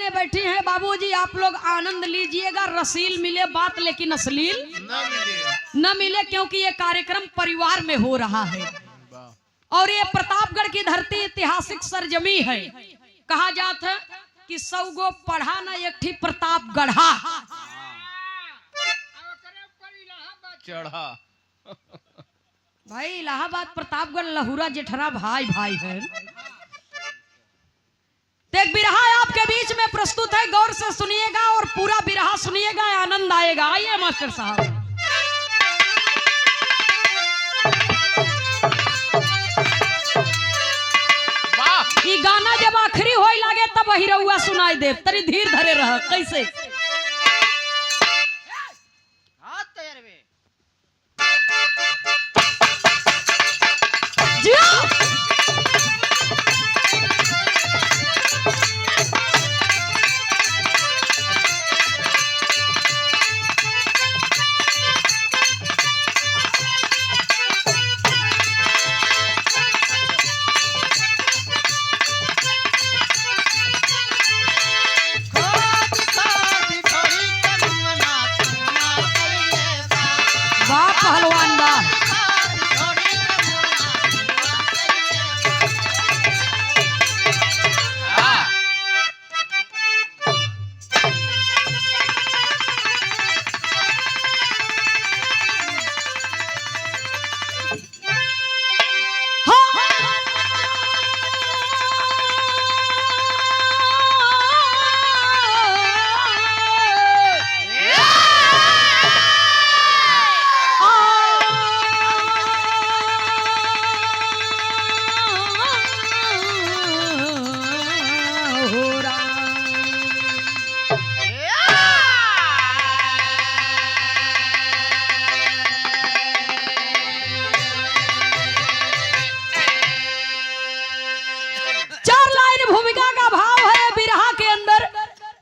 में बैठी हैं बाबूजी, आप लोग आनंद लीजिएगा। रसील मिले बात लेकिन अश्लील न मिले, क्योंकि ये कार्यक्रम परिवार में हो रहा है और ये प्रतापगढ़ की धरती ऐतिहासिक सरजमी है। कहा जाता है कि 100 गो पढ़ा ना एक ठी प्रताप गढ़ा चढ़ा। भाई इलाहाबाद प्रतापगढ़ लहुरा जेठरा भाई भाई है। तो एक बिरहा आपके बीच में प्रस्तुत है, गौर से सुनिएगा और पूरा बिरहा सुनिएगा, आनंद आएगा। आइए मास्टर साहब। ये गाना जब आखिरी होए लागे तब वही रहुआ सुनाई दे, तरी धीर धरे रह। कैसे पहलवान बा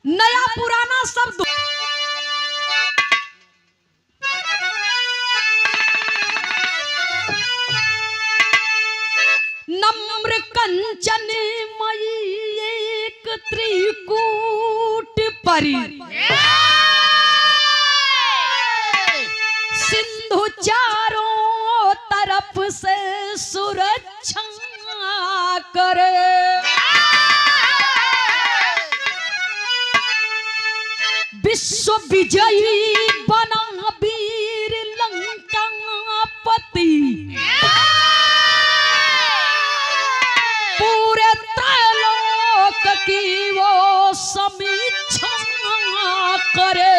नया पुराना शब्द। नम्र कंचन मई एक त्रिकूट परी, सिंधु चारों तरफ से सुरक्षा करे। विश्व विजयी बना वीर लंकापति, पूरे त्रैलोक की वो समीक्षा करे।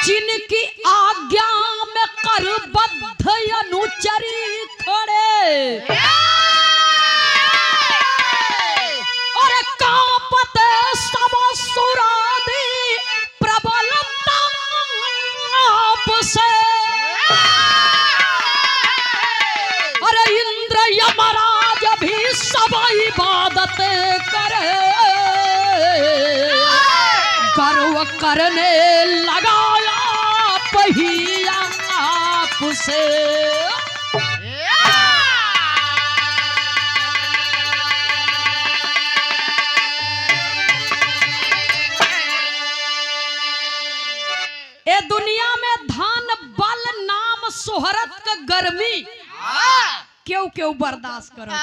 जिनकी आज्ञा में करबद्ध अनुचरी खड़े, यमराज भी सब इबादत करे। गर्व करने लगाया पहिया आपसे, ए दुनिया में धन बल नाम शोहरत का गर्मी क्यों क्यों बर्दाश्त करो,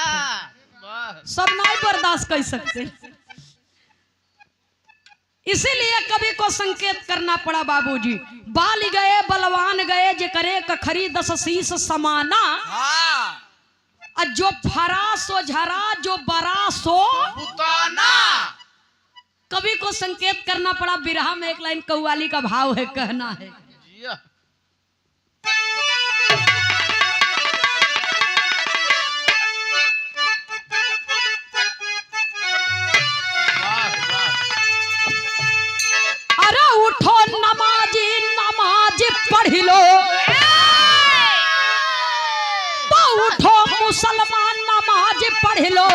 सब नहीं बर्दाश्त कर सकते। इसीलिए कभी को संकेत करना पड़ा बाबूजी। बाल गए बलवान गए जे करे कखरी 10 शीश समाना, जो फरा सो झरा जो बरा सो बुताना। कभी को संकेत करना पड़ा। बिरहा में एक लाइन कव्वाली का भाव है, कहना है उठो नमाजी नमाज पढ़ लो, तो उठो मुसलमान नमाज पढ़ लो,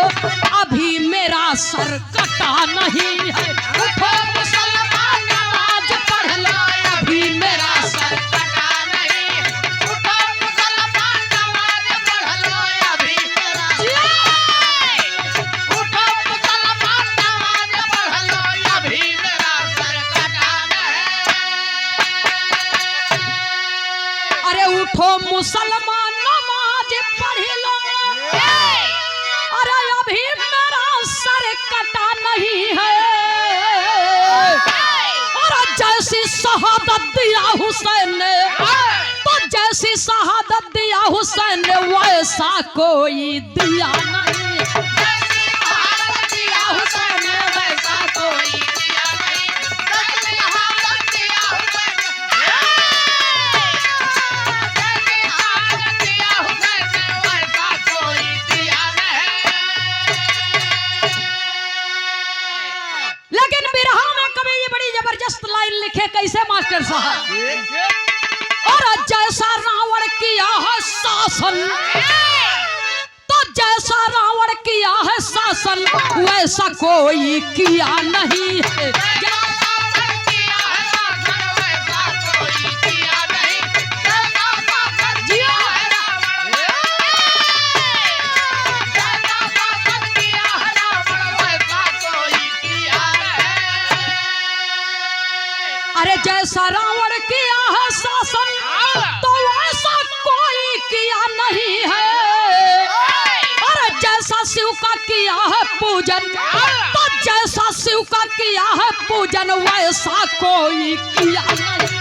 अभी मेरा सर कटा नहीं है। उठो मुसलमान नमाज पढ़ लो, अभी मेरा सर कटा नहीं है। उठो मुसलमान नमाज पढ़ लो, अभी मेरा नहीं है। और जैसी शहादत दिया हुसैन ने, तो जैसी शहादत दिया हुसैन ने वैसा कोई दिया नहीं। लेकिन बिरहा में कभी ये बड़ी जबरदस्त लाइन लिखे कैसे मास्टर साहब, और जैसा रावण किया है शासन, तो जैसा रावण किया है शासन वैसा कोई किया नहीं है। अरे जैसा रावण किया है शासन तो वैसा कोई किया नहीं है। अरे जैसा शिव का किया है पूजन, तो जैसा शिव का किया है पूजन वैसा कोई किया नहीं।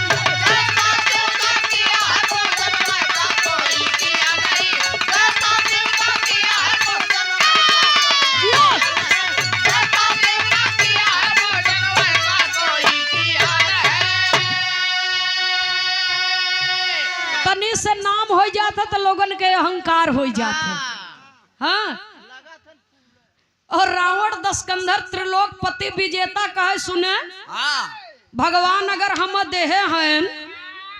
तनी से नाम हो जाता तो लोगन के अहंकार हो जाते। हाँ, और रावण दशकंधर त्रिलोकपति विजेता कहे सुने, भगवान अगर हम देहे हैं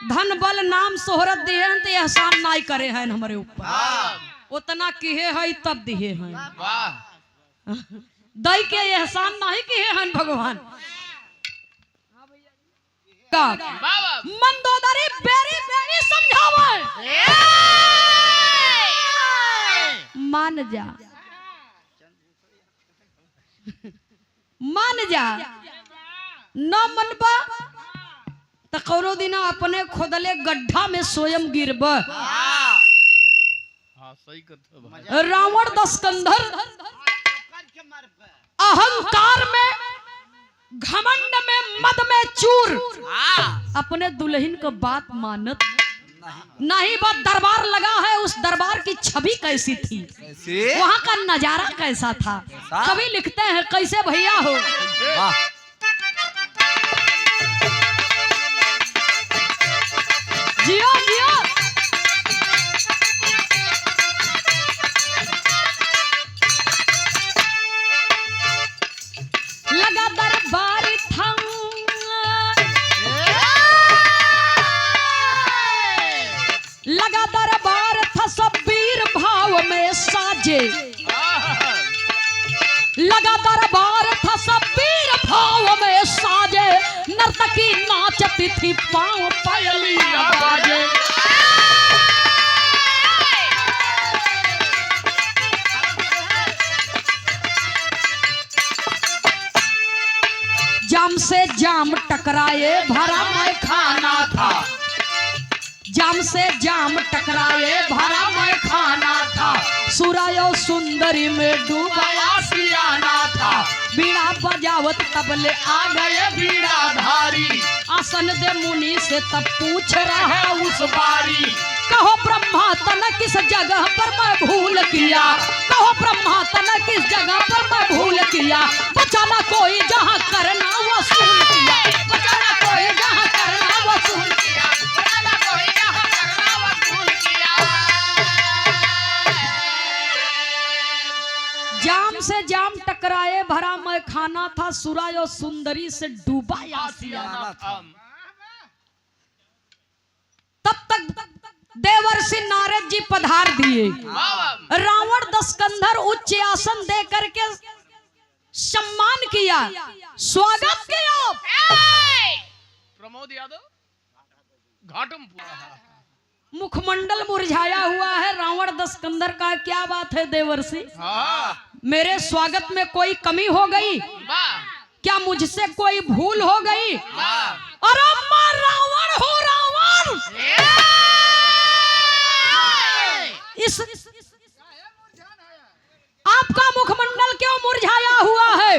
धन बल नाम शोहरत दिए हैं तो एहसान नहीं करे हैं हमारे ऊपर, उतना किए है तब दिए हैं, दई के एहसान नहीं किए हैं भगवान। मंदोदरी बेरी बेरी समझावे, मान जा मान जा, न मनबा तो कौनो दिन अपने खोदले गड्ढा में स्वयं गिरब। रावण दशकंधर अहंकार में, घमंड में, मद में चूर, अपने दुल्हन को बात मानत नहीं। बात दरबार लगा है, उस दरबार की छवि कैसी थी, वहाँ का नजारा कैसा था। कवि लिखते हैं कैसे भैया हो, जियो जियो लगा दरबार था, लगा दरबार था सब वीर भाव में साजे, लगा दरबार था सब वीर भाव में साजे, नर्तकी नाचती थी पांव पायलिया बाजे। जाम से जाम टकराए भरा मैं खाना था, जाम से जाम टकराए भरा मैं खाना था, सुरायो सुंदरी में डूबाया सियाना था, बीड़ा बजावत तबले आ गए बीड़ा धारी, आसन दे मुनि से तब पूछ रहा उस बारी, कहो ब्रह्मा तन किस जगह पर मैं भूल किया, कहो ब्रह्मा तन किस जगह पर मैं भूल किया, बचाना कोई जहाँ करना वसूल किया, बचाना कोई जहाँ करना वसूल किया, बचाना कोई जहाँ करना वसूल किया। जाम से जाम टकराए भरा मैं खाना था, सुरायो सुंदरी से डूबा आसियाना था। तब तक देवर्षि नारद जी पधार दिए, रावण दशकंधर उच्च आसन दे करके सम्मान किया, स्वागत किया। प्रमोद यादव घाटम मुखमंडल मुरझाया हुआ है रावण दशकंधर का। क्या बात है देवर्षि, मेरे स्वागत में कोई कमी हो गई क्या, मुझसे कोई भूल हो गई? अरे मैं रावण हूँ, रावण। इस आपका मुखमंडल क्यों मुरझाया हुआ है?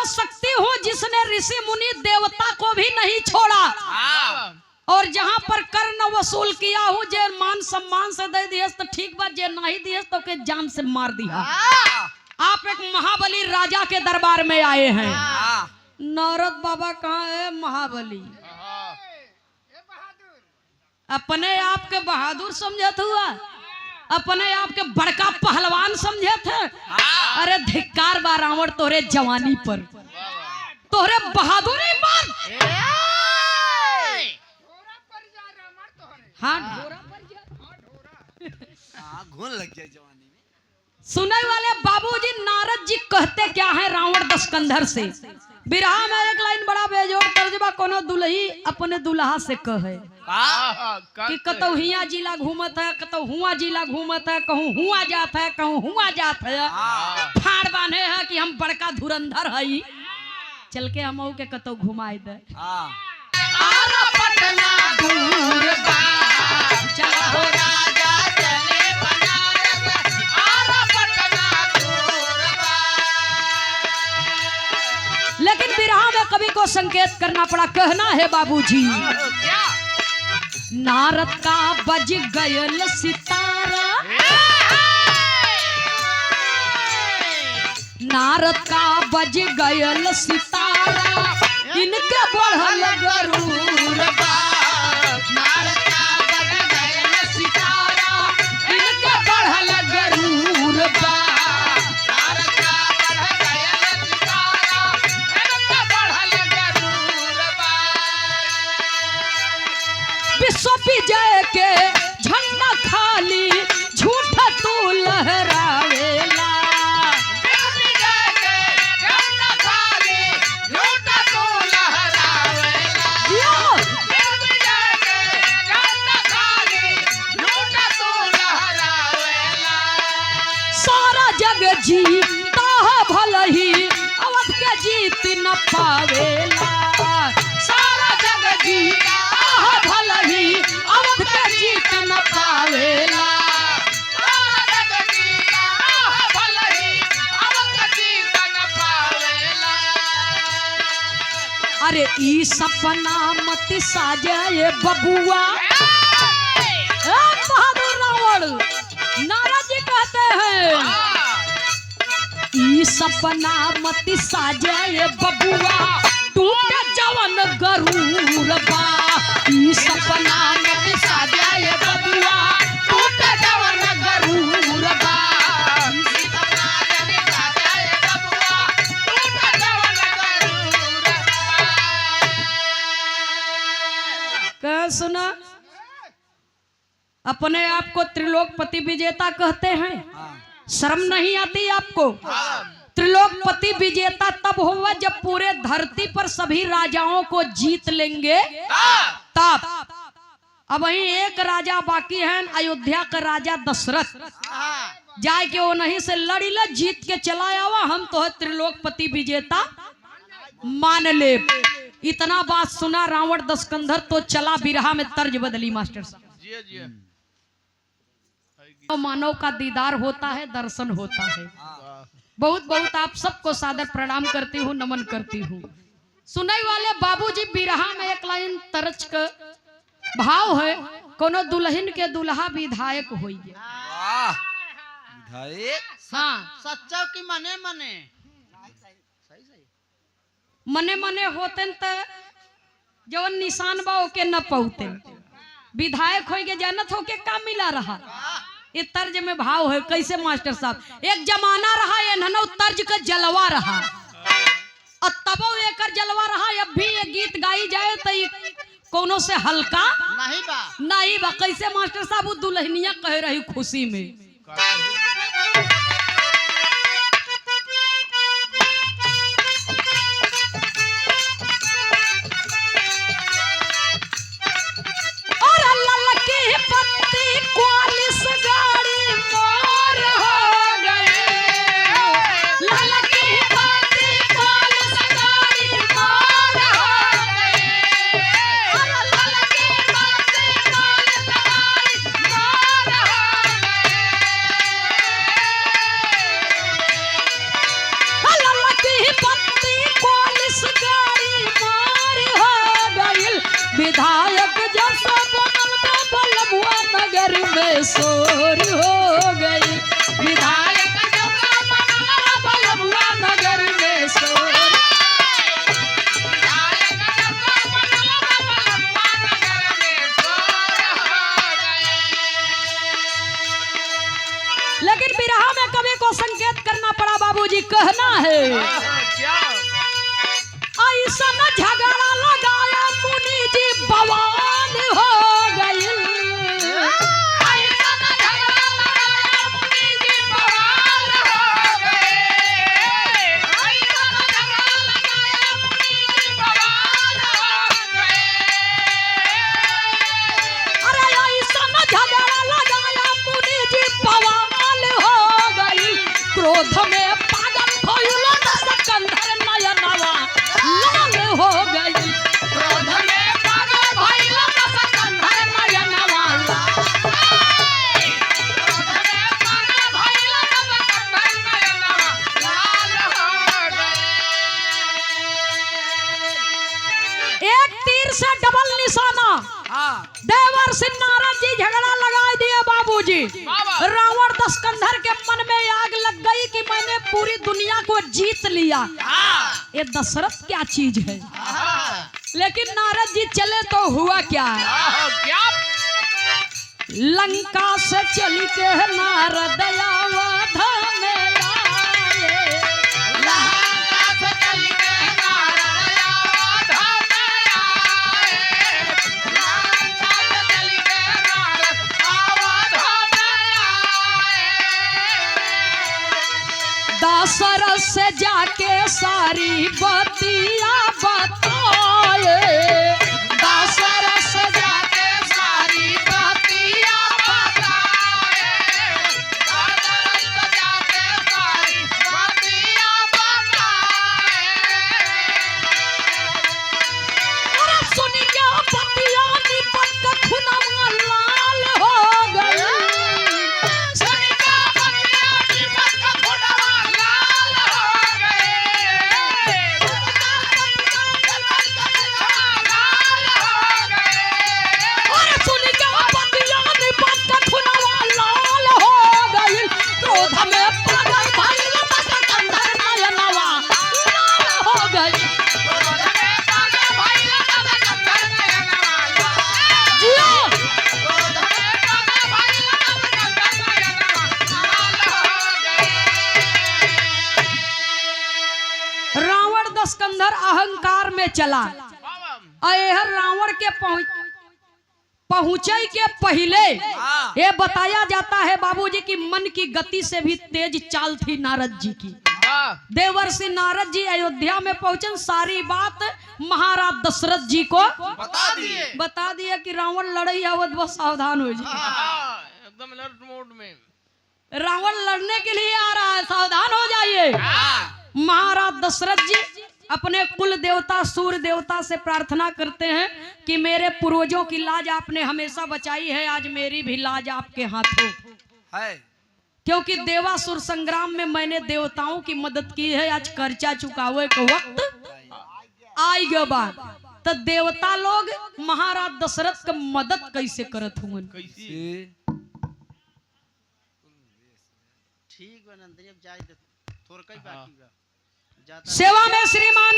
शक्ति हूँ जिसने ऋषि मुनि देवता को भी नहीं छोड़ा। और जहाँ पर कर न वसूल किया हूँ, जे मान सम्मान से दे दिए तो ठीक बात, जे नहीं दिए तो के जान से मार दिया। आप एक महाबली राजा के दरबार में आए हैं। नारद बाबा कहाँ है? महाबली अपने आप के बहादुर समझत हुआ, अपने आप के बड़का पहलवान समझे थे। अरे धिक्कार बा रावण तोरे जवानी पर, तोरे बहादुरी पर। हाँ ढोरा पर घून लग जाए जवानी में। सुनने वाले बाबूजी, नारद जी कहते क्या है रावण दशकंधर से? बिरहा में एक लाइन बड़ा बेजोड़ तर्जबा कोनो दुल्ही अपने दुल्हा से कहे कि कतौ हिया जिला घूमत है, कतौ हुआ जिला घूमत है, कहूँ हुआ जात है, कहूँ हुआ जात है। ठाड़ बांधे है कि हम बड़का धुरंधर हई, चल के हम के कतौ घुमाए दे। आरा पटना दूर बा, चला हो राजा चले बनारस, आरा पटना दूर बा। लेकिन बिरहा में कवि को संकेत करना पड़ा, कहना है बाबूजी, नारद का बज गयल सितारा, नारद का बज गयल सितारा, इनके बढ़ल गरूर बा। नारद का बज गयल सितारा, इनके बढ़ल गरूर बा। नारद का बढ़ गयल सितारा, इनके बढ़ल गरूर बा। विश्व विजय के झंडा खाली झूठ तू लहरावेला, विश्व विजय के झंडा खाली झूठ तू लहरावेला, विश्व विजय के झंडा खाली झूठ तू लहरावेला। सारा जग जीता है भले ही अवध के जीत न पावेला, सारा जग जीता है भले ही अवध के जीत न पावेला, सारा जग जीता है भले ही अवध के जीत न पावेला। अरे ई सपना मत साजे बबुआ, बहादुर रावण नारद जी कहते हैं, ई सपना मत साजे बबुआ, टूटे जवन गरूर बा। ई सपना मत साजे बबुआ, टूटे जवन गरूर बा। ई सपना मत साजे बबुआ, टूटे जवन गरूर बा। कह सुना, अपने आप को त्रिलोकपति विजेता कहते हैं, शर्म नहीं आती आपको? त्रिलोकपति विजेता तब होगा जब पूरे धरती पर सभी राजाओं को जीत लेंगे तब। अब वही एक राजा बाकी है, अयोध्या का राजा दशरथ, जाए के वो नहीं से लड़ी ले, जीत के चला आवा, हम तो है त्रिलोकपति विजेता मान ले। इतना बात सुना रावण दशकंधर तो चला, बिरहा में तर्ज बदली मास्टर साहब। मानव का दीदार होता है, दर्शन होता है। बहुत बहुत आप सबको सादर प्रणाम करती हूँ, नमन करती हूँ। सुनाई वाले बाबूजी, बिरहा में एक लाइन तरज का भाव है, कोनो दुल्हन के दुल्हा विधायक होई है। विधायक? हाँ, सच्चा की मने मने मने मने होते त जवन निशान बा ओके न पहुते। विधायक हो के जानत हो के काम मिला रहा। ये तर्ज में भाव है, कैसे मास्टर साहब? एक जमाना रहा ये ननो तर्ज का जलवा रहा, और तबो एकर जलवा रहा। अब भी ये गीत गाई जाए तो कोनो से हल्का नहीं बा। कैसे मास्टर साहब? वो दुल्हनिया कह रही खुशी में, कहना है क्या ऐसा न झगड़ा लगाया मुनि जी बवाल हो गई। क्रोध में पागल भइल सकंदर नयनवा लाल हो गई। क्रोध में पागल भइल सकंदर नयनवा एक तीर से डबल निशाना। देवर सिंह नारद जी झगड़ा लगा दिए बाबूजी। रावण दशकंधर के मन में आग लग गई कि मैंने पूरी दुनिया को जीत लिया। ये दशरथ क्या चीज है। लेकिन नारद जी चले तो हुआ क्या। लंका से चली के नारद अवध में आए। लंका से चली के नारद अवध में आए। लंका से चली के नारद अवध में आए। दशरथ से जाके सारी बतिया बताए। दशरथ से जाके सारी बतिया बताए। दशरथ से जाके सारी बतिया बताए। अरे सुन के बतिया निपट के खुनवा लाल हो गई। सुन के बतिया निपट के खुनवा लाल हो गई। अरे सुन के बतिया निपट के खुनवा लाल हो गई। क्रोध में पागल भइल सकंदर नयनवा लाल हो गई। क्रोध में पागल भइल सकंदर नयनवा जियो। क्रोध में पागल भइल सकंदर नयनवा लाल हो गई। रावण दशकंधर अहंकार में चला। अहर रावण के पहुंचे के पहले ये बताया जाता है बाबूजी की मन की गति से भी तेज चाल थी नारद जी की। देवर्षि नारद जी अयोध्या में पहुंचे, सारी बात महाराज दशरथ जी को बता दिए कि रावण लड़ाई आवत, बस सावधान हो जाए। एकदम अलर्ट मोड में रावण लड़ने के लिए आ रहा है, सावधान हो जाइए। महाराज दशरथ जी अपने कुल देवता सूर्य देवता से प्रार्थना करते हैं कि मेरे पूर्वजों की लाज आपने हमेशा बचाई है, आज मेरी भी लाज आपके हाथों है। क्योंकि देवासुर संग्राम में मैंने देवताओं की मदद की है, आज कर्जा चुकावे का वक्त आई गया बा। तो देवता लोग महाराज दशरथ का मदद कैसे करत हुए। ठीक बा नंदनी, अब जाए थोड़ा कई बाकी बा। सेवा में श्रीमान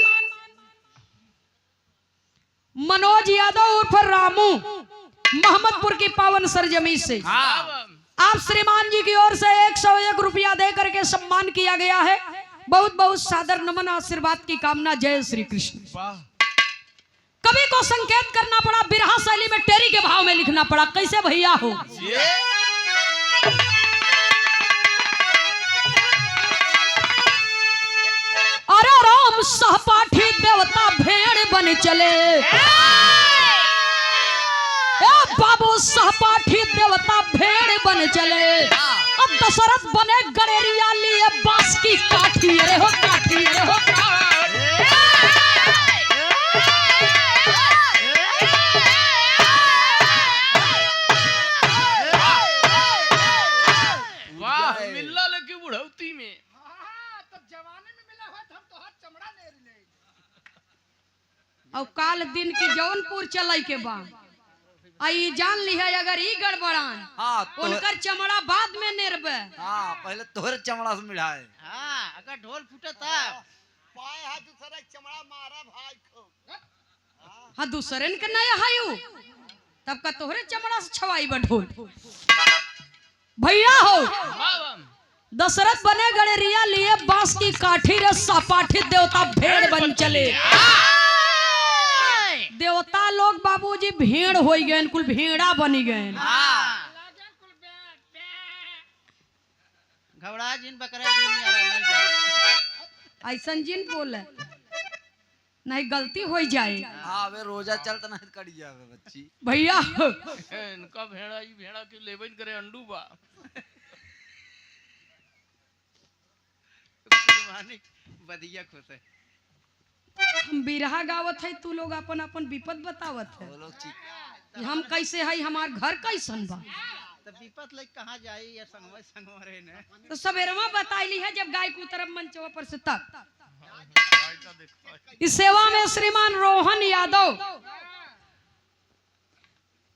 मनोज यादव उर्फ रामू मोहम्मदपुर की पावन सरजमी से आप श्रीमान जी की ओर से 101 रुपया दे करके सम्मान किया गया है। बहुत बहुत सादर नमन, आशीर्वाद की कामना। जय श्री कृष्ण। कवि को संकेत करना पड़ा, बिरहा शैली में टेरी के भाव में लिखना पड़ा। कैसे भैया हो। अरे राम सहपाठी देवता भेड़ बन चले। बाबू सहपाठी देवता भेड़ बन चले। अब दशरथ बने गड़ेरिया लिए बांस की काठी। अरे हो काठी, अरे हो वाह, मिल्ला लगी बुढ़ौती में। और काल दिन की जौनपुर चलाई के बाद आई जान ली है, अगर ई गड़बड़ा उनकर चमड़ा बाद में नेरबे। पहले तोहरे चमड़ा से मिलाए। अगर ढोल फूटे तब पाए हाथ दूसरा चमड़ा मारा भाई को। हाँ दूसरे के नया हायु तब का तोहरे चमड़ा से छवाई बा ढोल। भैया हो दशरथ बने गड़ेरिया लिए बांस की काठी रे सपाठी देवता भेड़ बन चले। देवता लोग बाबूजी भेड़ हो गए, कुल भेड़ा बनी गए। घबरा जिन बकरा नहीं ऐसा जिन बोले नहीं गलती हो जाए। हाँ वे रोजा चलता नहीं कट जावे बच्ची भैया इनका भेड़ा ही भेड़ा के लेबन करे अंडू बा बदिया खुश है। हम बिरहा गावत है, तू लोग अपन अपन विपद बतावत है। वो लोग चीख हम कैसे है, हमार घर कैसन बा, तो विपत लग कहाँ जाई या संगवा संगवारे ने तो सवेरवा बताइली है जब गाय को तरफ मंचवा पर से तक। इस सेवा में श्रीमान रोहन यादव,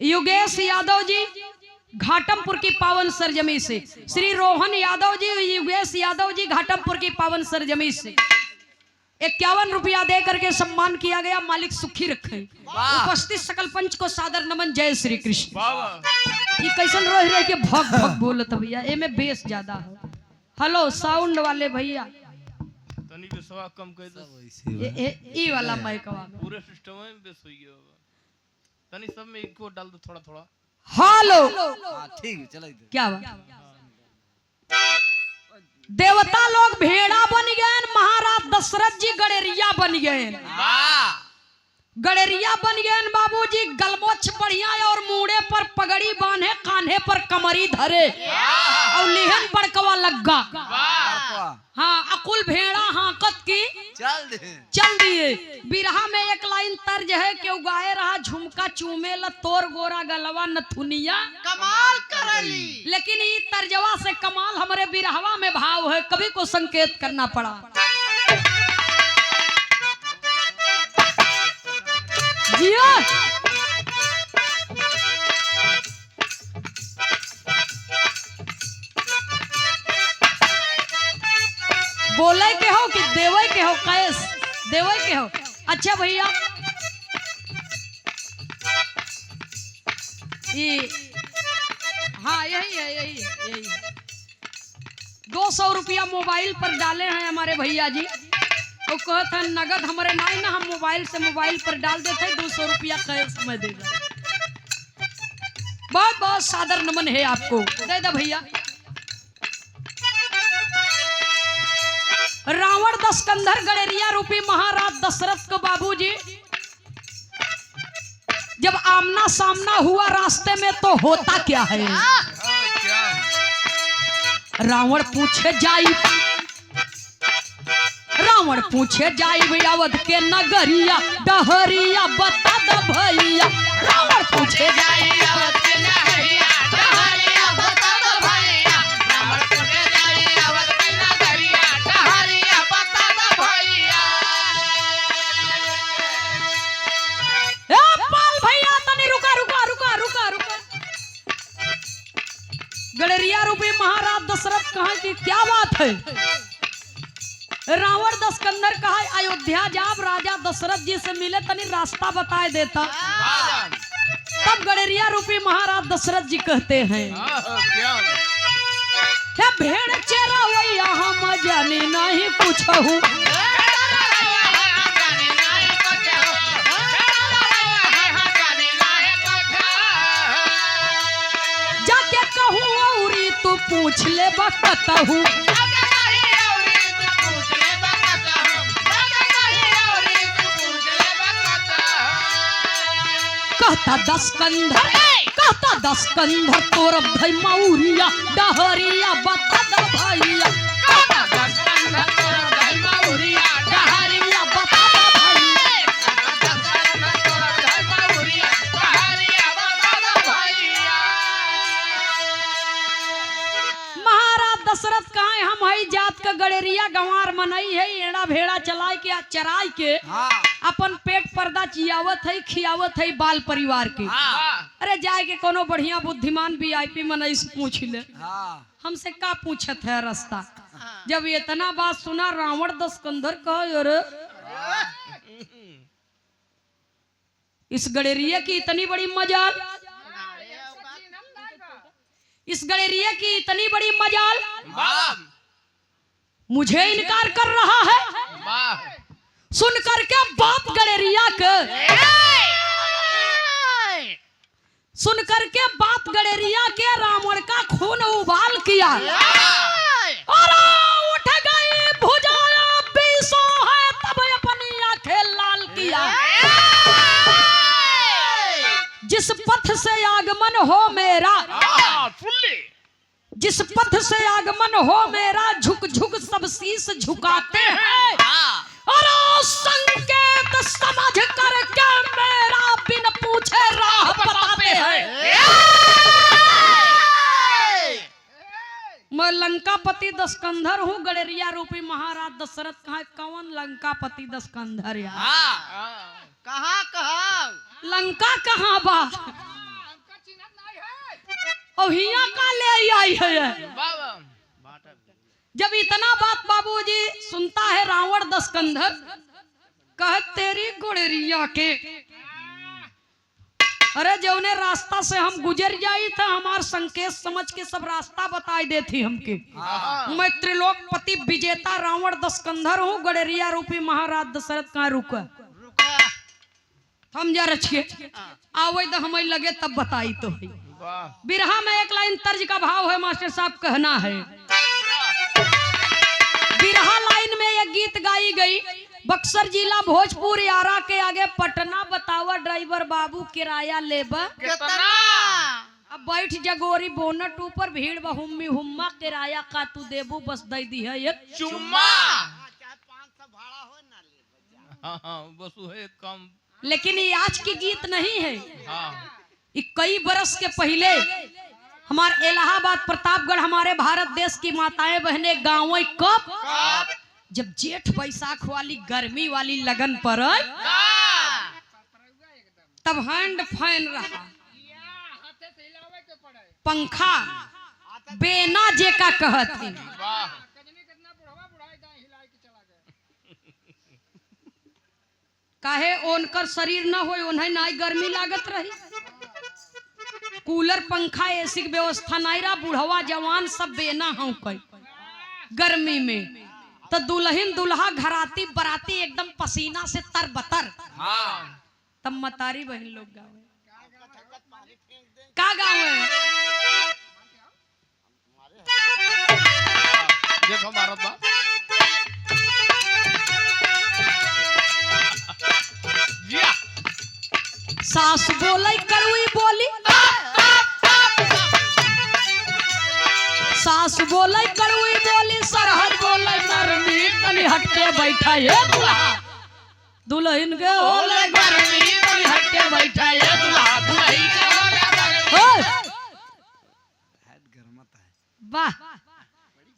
योगेश यादव जी घाटमपुर की पावन सरजमी से, श्री रोहन यादव जी, योगेश यादव जी घाटमपुर की पावन सरजमी से 51 रुपया दे करके सम्मान किया गया। मालिक सुखी रखे। उपस्थित सकल पंच को सादर नमन। जय श्री कृष्ण। ये कैसन रह रहे के भग भग बोलत भैया, ए में बेस ज्यादा है। हेलो साउंड वाले भैया, तनी के सवा कम कर दो। ई वाला माइकवा पूरे सिस्टम में बेस होई गया होगा। तनी सब में इको डाल दो थोड़ा थोड़ा। हेलो हां ठीक है चलो इधर क्या बा? देवता लोग भेड़ा बन गए, महाराज दशरथ जी गड़ेरिया बन गए। गड़ेरिया बन गए बाबूजी, गलमोछ बढ़िया और मुड़े पर पगड़ी बांधे, कान्हे पर कमरी धरे और लिहन बड़कवा लग्गा। हाँ अकुल भेड़ा हाकत की चल दिए। बिरहा में एक लाइन तर्ज है कि उगाए रहा झुमका चूमे ल तोर गोरा गलवा नथुनिया कमाल करली। लेकिन ये तर्जवा से कमाल हमारे बिरहवा में भाव है, कवि को संकेत करना पड़ा। जिया बोले के हो कि देवे के हो, कैस देवे के हो। अच्छा भैया ये हाँ यही है, यही है, यही है। 200 रुपया मोबाइल पर डाले हैं हमारे भैया जी। तो कहते हैं नगद हमारे नहीं ना, हम मोबाइल से मोबाइल पर डाल देते हैं। 200 रुपया कैश में देगा। बहुत बहुत सादर नमन है आपको। दे दे भैया। रावण दशकंधर गड़ेरिया रूपी महाराज दशरथ को बाबूजी जब आमना सामना हुआ रास्ते में तो होता क्या है। रावण पूछे जाई, रावण पूछे जाई अवध के नगरिया डहरिया बता द भैया। रावण पूछे जाई अवध के नगरिया डहरिया बता द भैया। रावण पूछे जाई अवध के नगरिया डहरिया बता द भैया। ए पाल भैया तनी रुका रुका रुका रुका रुका। गड़ेरिया रूपी महाराज दशरथ कहा कि क्या बात है। रावण दशकंधर कहा अयोध्या जाब राजा दशरथ जी से मिले तनी रास्ता बताए देता। तब गड़ेरिया रूपी महाराज दशरथ जी कहते हैं क्या भेड़ चेरा वैया हम जाने नहीं पूछहु। जाके कहूँ औरी तू पूछ ले बकतहू। कहता दस कंधर तोर भाई मौरिया डहरिया बता द भैया। कहता दस कंधर तोर भाई मौरिया डहरिया बता द भैया। महाराज दशरथ कहा हम हई जात का गड़ेरिया गंवार मनई है, एड़ा भेड़ा चलाए के चराई के अपन पेट पर्दा चियावत है, खियावत है बाल परिवार के। अरे जाए के कोनो बढ़िया बुद्धिमान वीआईपी मनई से पूछ ले। हमसे का पूछत है रास्ता। जब इतना बात सुना रावण दशकंधर कहा अरे इस गड़ेरिया की इतनी बड़ी मजाल। इस गड़ेरिया की इतनी बड़ी मजाल, वाह मुझे इनकार कर रहा है। वाह सुन करके बात गड़ेरिया के, सुन करके बात गड़ेरिया के रावण का खून उबाल किया और उठ गई भुजाया बीसो है, तब अपनी आंखें लाल किया। जिस पथ से आगमन हो मेरा, जिस पथ से आगमन हो मेरा, झुक झुक सब शीश झुकाते हैं और संकेत समझ करके मेरा बिन पूछे राह बताते हैं। मैं लंकापति दशकंधर हूँ, गड़ेरिया रूपी महाराज दशरथ कहाँ, कौन लंकापति दशकंधर यार? कहाँ कहाँ लंका कहाँ बा? और हिया का ले आई है। जब इतना बात बाबूजी सुनता है रावण दशकंधर, कह तेरी गुड़ेरिया के, अरे जौने रास्ता से हम गुजर जाई था, हमार संकेत समझ के सब रास्ता बताई देती हमके। मैं त्रिलोकपति विजेता रावण दशकंधर हूँ, गड़ेरिया रूपी महाराज दशरथ कहाँ रुका? हम जा रखिए आवे तो हमें लगे तब बताई तो है। बिरहा में एक लाइन तर्ज का भाव है मास्टर साहब, कहना है बिरहा लाइन में एक गीत गाई गई, बक्सर जिला भोजपुर यारा के आगे पटना, बतावा ड्राइवर बाबू किराया लेबा कितना? अब बैठ जगोरी बोनट ऊपर, भीड़ बहुम्मी हुम्मा, किराया का तू देबू बस दे दी है एक चुम्मा। चाहे 500 भाड़ा हो ना ले। हाँ बस वो है कम। लेकिन ये आज की गीत नहीं है। हाँ ये कई बरस के पहले हमारे इलाहाबाद प्रतापगढ़, हमारे भारत देश की माताएं बहनें गाँव कब, जब जेठ बैसाख वाली गर्मी वाली लगन पर तब हैंड फैन रहा, पंखा बेना जेका कहते, काहे ओनकर शरीर न हो, उन्हें नाई गर्मी लागत रही, कूलर पंखा एसी की व्यवस्था नहीं रहा, बुढ़वा जवान सब बेना हूं कई गर्मी में, तो दुल्हन दुल्हा घराती बराती एकदम पसीना से तरबतर। तब मतारी बहन लोग गावे, का गावे? देखो भारत बा सास बोले कड़वी बोली, सास बोले कड़वी बोली, सरहद बोले नरमी, तनी हटके बैठा ये दुल्हा, दुल्हन के होले गर्मी, तनी हटके बैठा ये दुल्हा, दुल्हन के होले गर्मी। वाह,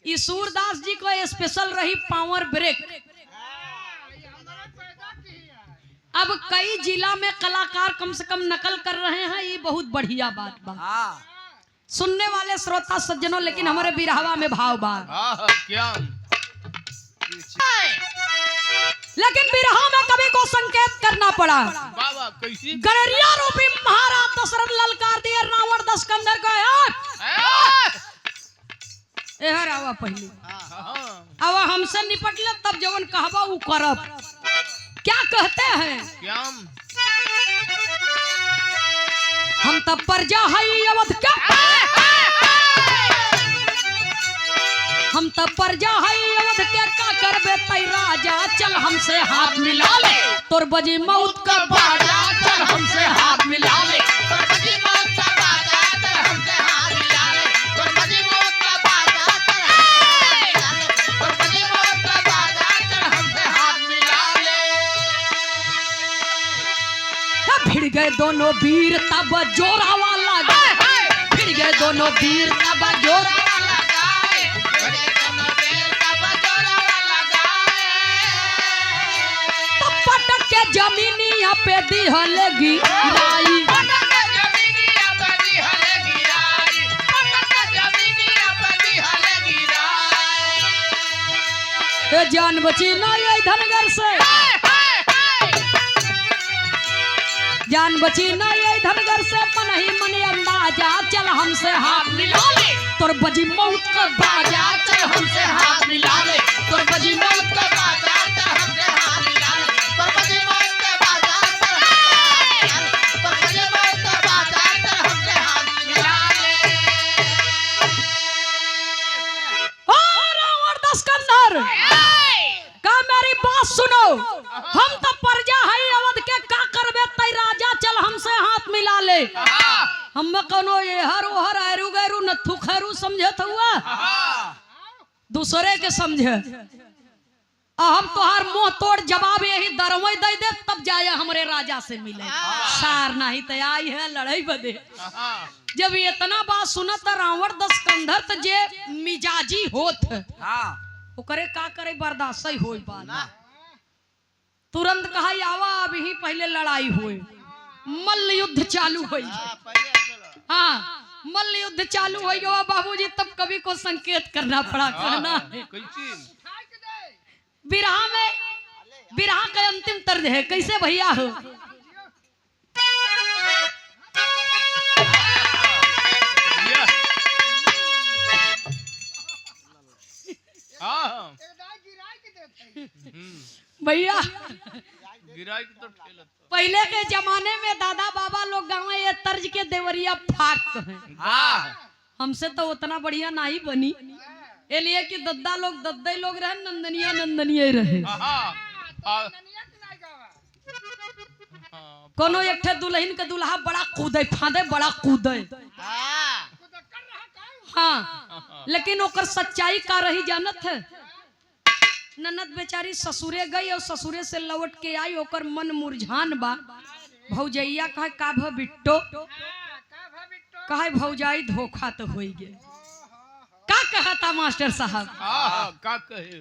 ये सूरदास जी को स्पेशल रही पावर ब्रेक। अब कई जिला में कलाकार कम से कम नकल कर रहे हैं, ये बहुत बढ़िया बात बा। सुनने वाले श्रोता सज्जनों, लेकिन हमारे बिरहवा में भाव बा, क्या? लेकिन बिरहा में कवि को संकेत करना पड़ा। बाबा कैसी? गड़ेरिया रूपी महाराज दशरथ ललकार दिए रावण दशकंधर को, यार आवा पहले अब हमसे निपट ले, तब जवन कहबा वो करब। क्या कहते हैं? क्या? हम तब प्रजा है अवध का, हम तब प्रजा है अवध के, का करबे तै राजा, चल हमसे हाथ मिला ले, तोर बजी मौत का बाजा, चल हमसे हाथ मिला ले, तोर बजी मौत का बाजा, चल हमसे हाथ मिला ले, तोर बजी मौत का बाजा, तोर बजी मौत का बाजा, चल हमसे हाथ मिला ले। भिड़ गए दोनों वीर तब जोरा वाला गाए, भिड़ गए दोनों वीर तब जोरा वाला गाए, भिड़ गए दोनों वीर तब जोरा वाला गाए, तब पटक के जमीनिया पे दिहल गिराई, पटक के जमीनिया पे दिहल गिराई, पटक के जमीनिया पे दिहल गिराई। जान बची ना ये धनगर से, जान बची न ये धनगर से मन ही मन अंदाजा चल हमसे हाथ मिला ले तोर बजी मौत का बाजा चल हमसे हाथ मिला ले तोर बजी मौत का बाजा चल हमसे हाथ मिला ले तोर बजी मौत का बाजा तोर बजी मौत का बाजा चल हमसे हाथ मिला ले। ओ रावण दस्कंदर का मेरी बात सुनो हम तो प्रजा है अवध के का करबे तै राजा चल हमसे हाथ मिला ले। हम कोनो ये हर ओहर आरू गैरू नथु खैरू समझत हुआ दूसरे के समझे हम तोहार मुंह तोड़ जवाब यही दरवई दे दे तब जाए हमरे राजा से मिले सार नहीं तो आई है लड़ाई बदे। जब इतना बात सुनत रावण दस्कंधर त जे मिजाजी होत ओकरे का करे बर्दाश्त ही होई बात तुरंत कहा आवा अभी ही पहले लड़ाई हुई मल्ल युद्ध चालू हुई। हाँ मल्ल युद्ध चालू हो गया बाबूजी तब कवि को संकेत करना पड़ा कहना है बिरहा का अंतिम तर्ज है कैसे भैया हो भैया पहले के जमाने में दादा बाबा लोग गाँव ये तर्ज के देवरिया फाक हैं हमसे तो उतना बढ़िया नहीं बनी इसलिए कि दद्दा लोग दद्दे लोग रहे नंदनिया नंदनिया रहे। कोनो एक ठे दुल्हन के दुल्हा बड़ा कूदे फादे बड़ा कूदे हाँ लेकिन ओकर सच्चाई का रही जानत है ननद बेचारी ससुरे गई और ससुरे से लौट के आई ओकर मन मुरझान बा भौजैया कहे का भ बिट्टो कहे भौजाई धोखा तो होई गे का कहता मास्टर साहब का कहे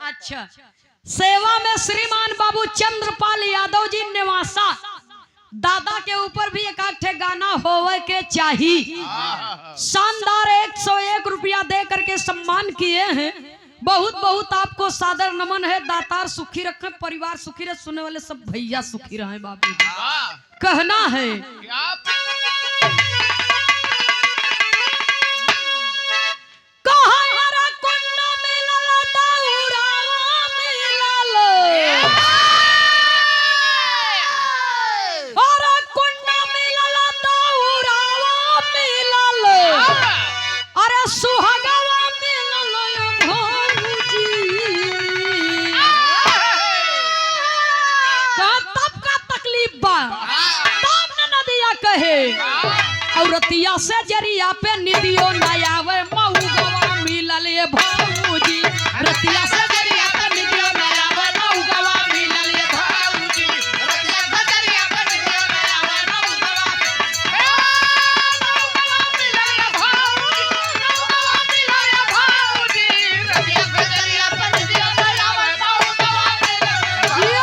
अच्छा सेवा में श्रीमान बाबू चंद्रपाल यादव जी निवासा दादा के ऊपर भी एक आठ गाना होवे के चाहिए शानदार 101 रुपया दे करके सम्मान किए हैं बहुत बहुत आपको सादर नमन है दातार सुखी रखे परिवार सुखी रहे सुनने वाले सब भैया सुखी रहे बाबू कहना है औरतिया से जरिया पे निदियो नयावे मऊगवा मिलल ये भाऊजी रतिया से जरिया पे निदियो नयावे मऊगवा मिलल ये भाऊजी रतिया से जरिया पे निदियो नयावे मऊगवा मिलल ये भाऊजी रतिया से जरिया पे निदियो नयावे मऊगवा मिलल ये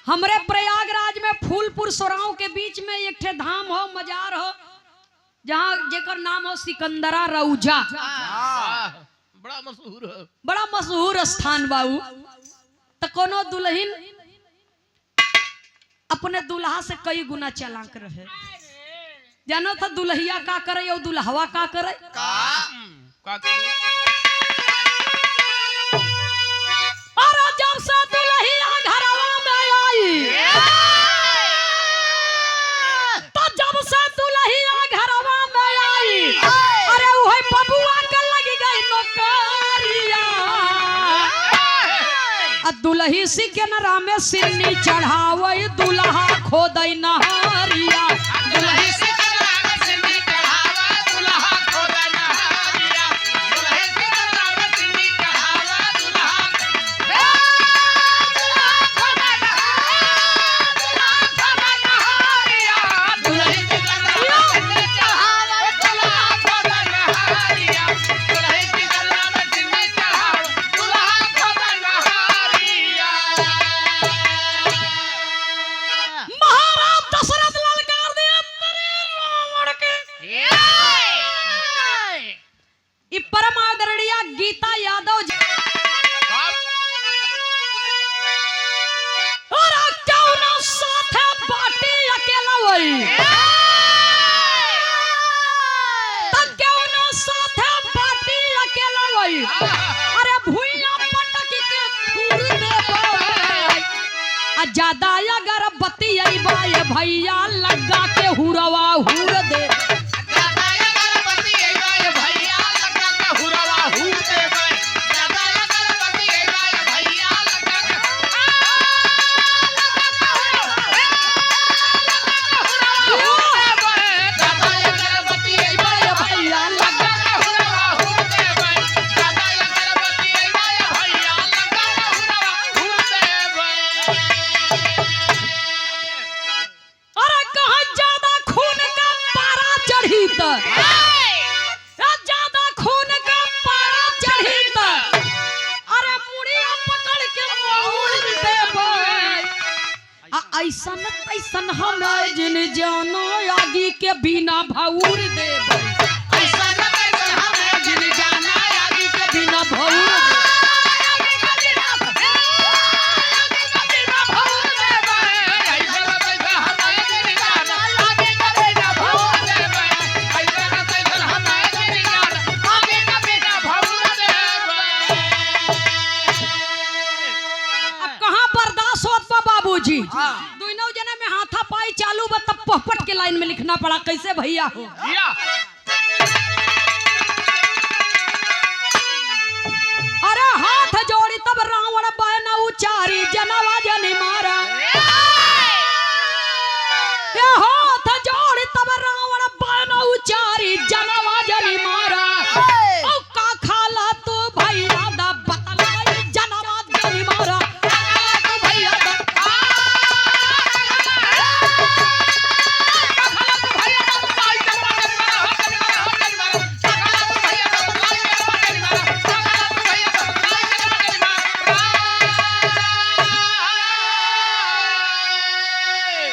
हमरे प्रयागराज में फूलपुर सोराव के बीच में एक ठे धाम हो मजार हो जहाँ जेकर नाम हो सिकंदरा रौजा बड़ा मशहूर स्थान बाबू तो कोनो दुल्हन अपने दुल्हा से कई गुना चालाक रहे जानो था दुल्हिया का करे और दुल्हवा का करे और जब से दुल्हिया घरवा में आई तो जब से दुल्हिया घरवा में आई अरे वही बबुआ के लगी गई नौकरिया दुल्ही सी के नरा में सिरनी चढ़ावे दुल्हा खोदई नहरिया दुल्ही सी ज्यादा अगर बतियैबा ये भैया लगा के हुरवा हुर दे ज्यादा खून का पारा चढ़ी त अरे मुड़िया पकड़ के मोड़ देबै ऐसन ऐसन हम जिन जानो आगी के बिना भौर देबै ऐसन ऐसन हम जिन जानो आगी के बिना भौर जी दोनों जने में हाथा पाई चालू बा तब पोपट के लाइन में लिखना पड़ा कैसे भैया हो अरे हाथ जोड़ी तब रावण बहन उचारी जनवा जनी मारा ये हाथ जोड़ी तब रावण बहन उचारी जनवा जनी मारा औ का खाला तू भैया दा बतलाई जनवा जनी मारा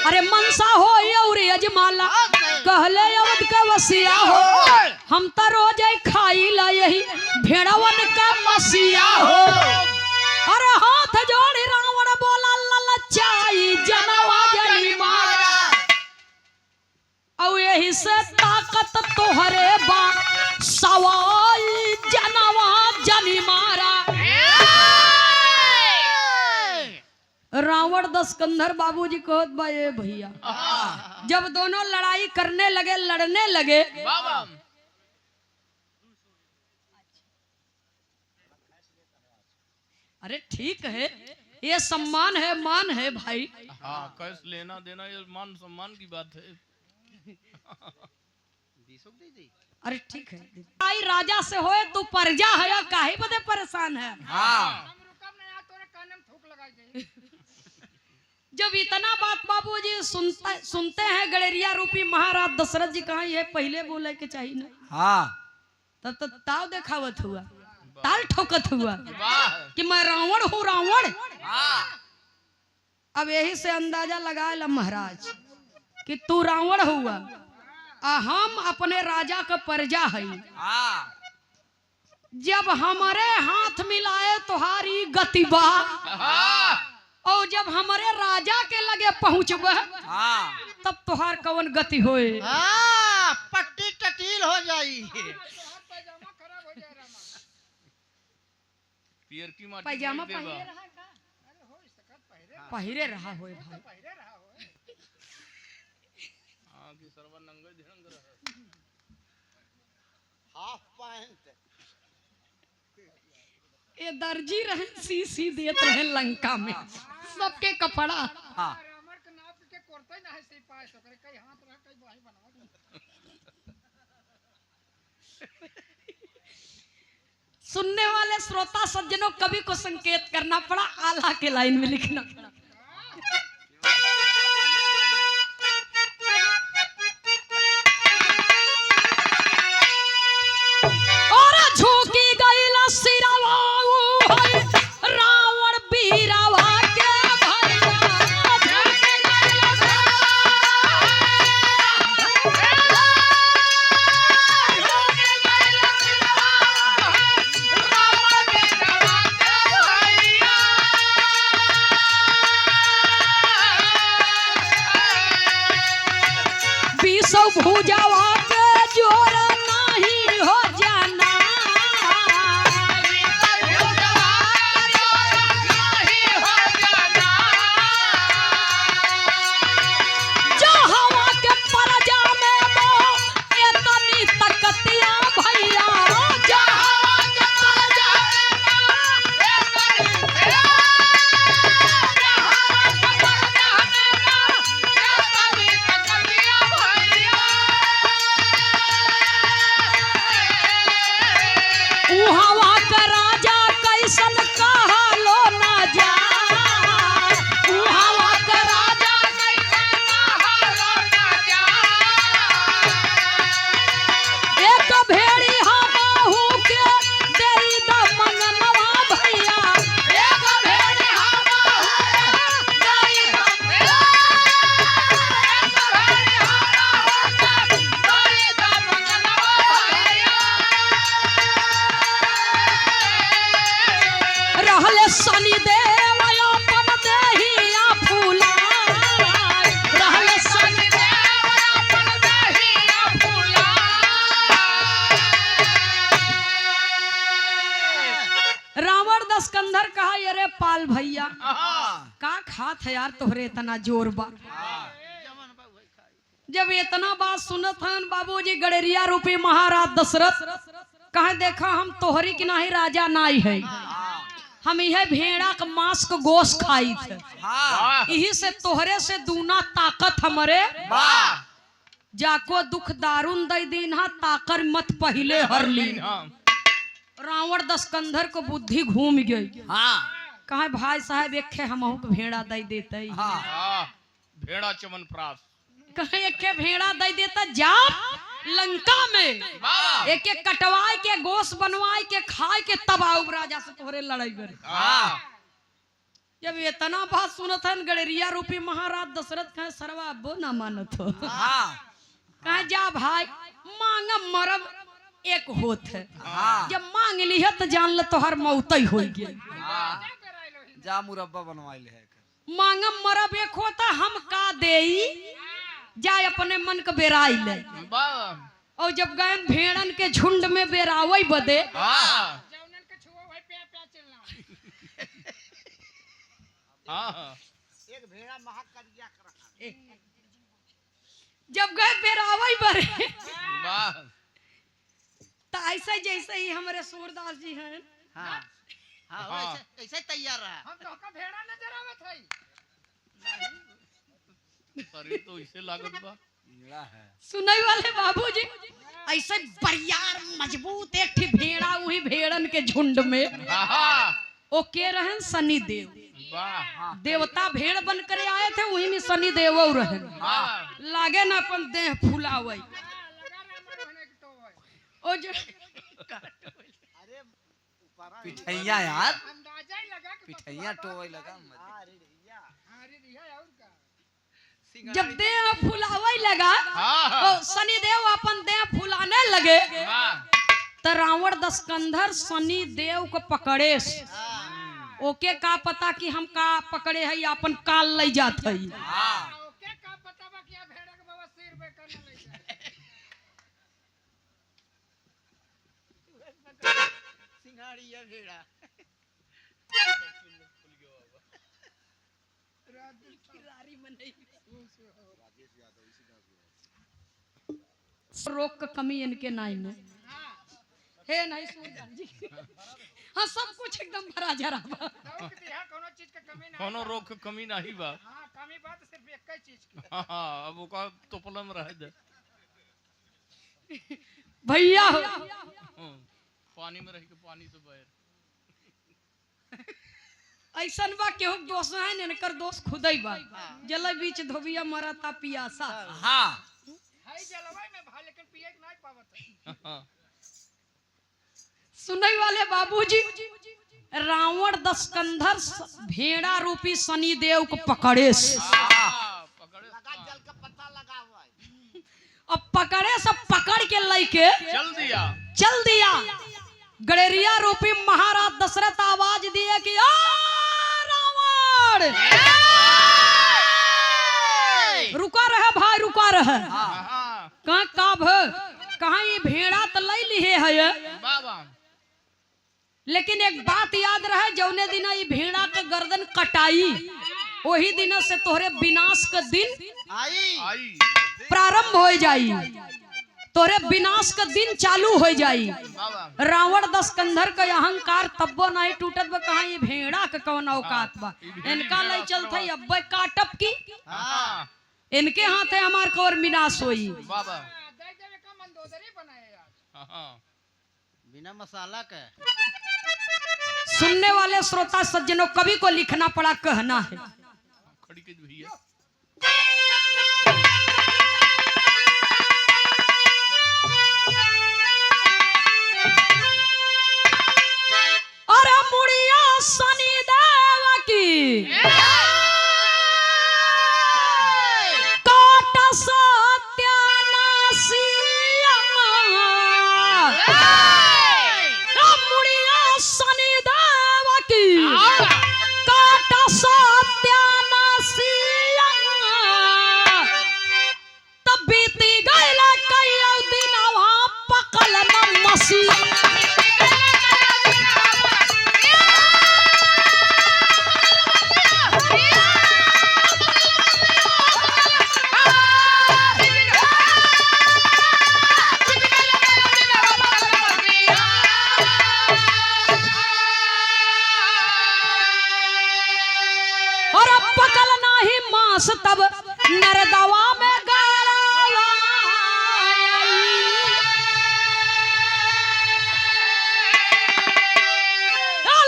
अरे मनसा हो और यजमाला कहले अवध का वसिया हो हम तो रोज खाई ला यही भेड़वन का मसिया हो अरे हाथ जोड़ी रावण बोला ललचाई जनवा जनी मारा औ यही से ताकत तोहरे बा सवाई जनवा जनी मारा रावण दशकंधर बाबूजी कहत बा ये भैया जब दोनों लड़ाई करने लगे लड़ने लगे अरे ठीक है ये सम्मान है मान है भाई हाँ कैश लेना देना ये मान सम्मान की बात है अरे ठीक है आई राजा से होए तू प्रजा है या काहे बदे परेशान है हाँ जब इतना बात बाबूजी सुनते हैं गड़ेरिया रूपी महाराज दशरथ जी कहा ये पहले बोले के चाहिए ना हाँ तब तो ताव देखावत हुआ ताल ठोकत हुआ कि मैं रावण हूँ रावण अब यही से अंदाजा लगा ला महाराज कि तू रावण हुआ हम अपने राजा का प्रजा है जब हमारे हाथ मिलाए तुम्हारी गतिबा और जब हमारे राजा के लगे पहुँचब तब तुहार कवन गति होए पट्टी टटील हो जाई पैजामा पहिरे रहा होए भाई हाफ पैंट ये दर्जी रहे सी देत रहे लंका में सबके कपड़ा हाँ सुनने वाले श्रोता सज्जनों कवि को संकेत करना पड़ा आला के लाइन में लिखना पड़ा और झोंकी गई सिरावा रावण बीरावा के भूजावा के जोर नहीं हो जाना शनि देव अपन देहिया फुलाए, रहले शनि देव अपन देहिया फुलाए। रावण दस्कंधर कहा, अरे पाल भैया का खात है यार तोहरे इतना जोर बा। जब इतना बात सुनत हन बाबूजी गड़ेरिया रूपी महाराज दशरथ कहे, देखा हम तोहरी की नाही राजा नाई है, हम यह भेड़ा का मांस को गोश्त खाई थे, यही से तोहरे से दूना ताकत हमरे जाको दुख दारुन दई दिन हा ताकर मत पहले हर ली। रावण दस्कंधर को बुद्धि घूम गई। कहे भाई साहब एक हमहू के भेड़ा दई देते, भेड़ा चमन प्राप्त, कहे एक भेड़ा दई देता, जा लंका में एक एक कटवाए के गोश्त बनवाए के खाए के तब आओ राजा से तोहरे लड़ाई करे। जब इतना बात सुनत हन गड़ेरिया रूपी महाराज दशरथ कहे, सरवा अब्बो ना मानत हो। कहे जा भाई मांग मरब एक होत है, जब मांग ली है तो जान ले तोहर मौत ही हो गई। जा मुरब्बा बनवाई ले मांग मरब एक होता, हम का देई जाए अपने मन के बेराई ले। और जब गए भेड़न के झुंड में बेरावई बदे, जब गए बेरावई बरे तो ऐसे जैसे ही हमारे सूरदास जी हैं, ऐसे तैयार रहा। हम तो का भेड़ा नजर आवत है। शरीर तो इसे लागत बा। सुनई वाले बाबूजी ऐसे बरियार मजबूत एक ठे भेड़ा वही भेड़न के झुंड में ओके रहन शनि देव। देवता भेड़ बन कर आए थे, वही में शनि देव रहन। लागे ना अपन देह फुलावे ओ जो पिठैया यार, अंदाजा ही लगा कि पिठैया टोए लगा। जब देह फुलावे लगा तो शनि देव अपन देह फुलाने लगे तो रावण दस्कंधर शनि देव को पकड़े। ओके का पता कि हम का पकड़े है अपन काल ले जात है। ओके का पता बा कि भेड़ा के बाबा सिर पे करने ले जाए। सिंघाड़िया भेड़ा रोक का कमी इनके नाई में है नहीं सूरदास जी। हाँ सब कुछ एकदम भरा जरा बा, कोनो चीज के कमी ना, कोनो रोग के कमी नहीं बा। हां कमी बात सिर्फ एक ही चीज की। अब ओका तोपलम रह दे भैया पानी में रह के पानी से बह। ऐसन बा केहू दोस्त है न कर दोस्त खुदई बा। जल बीच धोबिया मरा ता पियासा। हाँ हाय जलवाई में भा लेकिन पिए नहीं पावत है। सुनई वाले बाबूजी रावण दस्कंधर भेड़ा रूपी शनि देव को पकड़े अब पकड़े सब पकड़ के लेके चल दिया। गड़ेरिया रूपी महाराज दशरथ आवाज दिए कि आ रावण रुका रहे भाई रुका रहे। कहाँ काब कहाँ ये भेड़ा तो ले लिए है, लेकिन एक बात याद रहे जौने दिन ये भेड़ा के गर्दन कटाई वही दिन से तोहरे विनाश का दिन प्रारंभ हो जाई, तोरे विनाश का दिन चालू हो जाई। रावण दस्कंधर का अहंकार तब्बो नहीं टूटत बा। कहा ये भेड़ा का कौन औकात बा, इनका ले चलते अब काटप की इनके हाथ है हमार को और विनाश होई। बिना मसाला के सुनने वाले श्रोता सज्जनों कवि को लिखना पड़ा कहना है। खड़ी के भैया अरे मुड़िया शनि देव की काट सत्यानाशिया मुड़िया शनि देव की पकल नाही मांस तब नरदवा में गड़वाई।